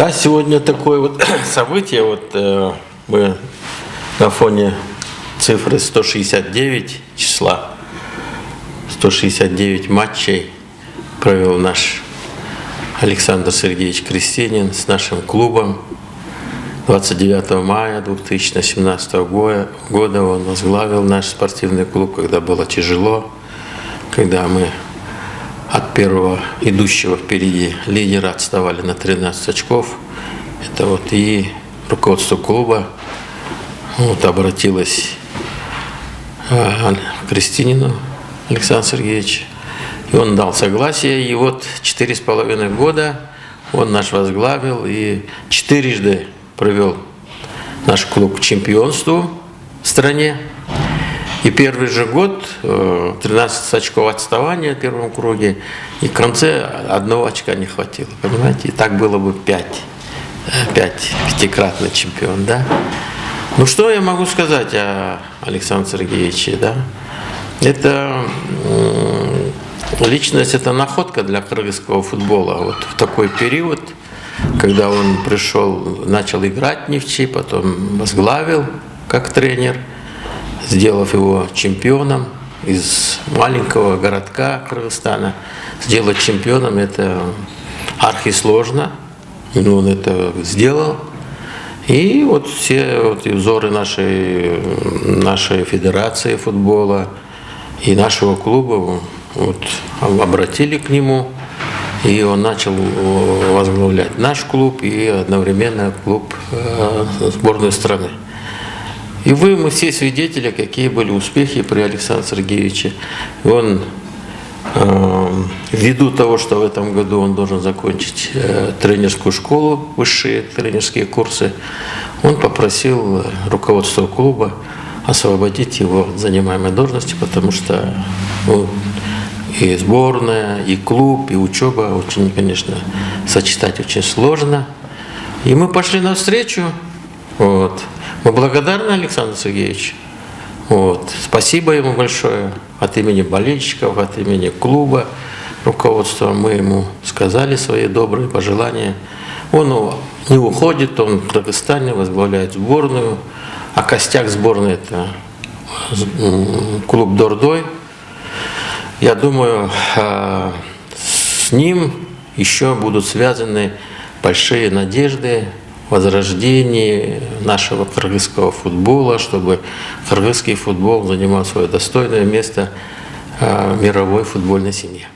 Да, сегодня такое вот событие, мы на фоне цифры 169 числа, 169 матчей провел наш Александр Сергеевич Крестинин с нашим клубом. 29 мая 2017 года он возглавил наш спортивный клуб, когда было тяжело, когда мы от первого идущего впереди лидера отставали на 13 очков. Это и руководство клуба обратилось к Крестинину Александру Сергеевичу, и он дал согласие. И 4,5 года он наш возглавил и 4-жды привел наш клуб к чемпионству в стране. И первый же год 13 очков отставания в первом круге, и в конце 1 очка не хватило, понимаете? И так было бы 5 пятикратный чемпион, да? Ну что я могу сказать о Александре Сергеевиче, да? Это личность, это находка для кыргызского футбола. В такой период, когда он пришел, начал играть в Нефчи, потом возглавил как тренер, сделав его чемпионом из маленького городка Кыргызстана. Сделать чемпионом — это архисложно, но он это сделал. И все взоры нашей федерации футбола и нашего клуба обратили к нему, и он начал возглавлять наш клуб и одновременно клуб сборной страны. И мы все свидетели, какие были успехи при Александре Сергеевиче. Он, ввиду того, что в этом году он должен закончить тренерскую школу, высшие тренерские курсы, он попросил руководство клуба освободить его от занимаемой должности, потому что и сборная, и клуб, и учеба очень, конечно, сочетать очень сложно. И мы пошли навстречу. Мы благодарны Александру Сергеевичу. Спасибо ему большое от имени болельщиков, от имени клуба, руководства. Мы ему сказали свои добрые пожелания. Он не уходит, он в Кыргызстане возглавляет сборную, а костяк сборной — это клуб Дордой. Я думаю, с ним еще будут связаны большие надежды возрождении нашего кыргызского футбола, чтобы кыргызский футбол занимал свое достойное место в мировой футбольной семье.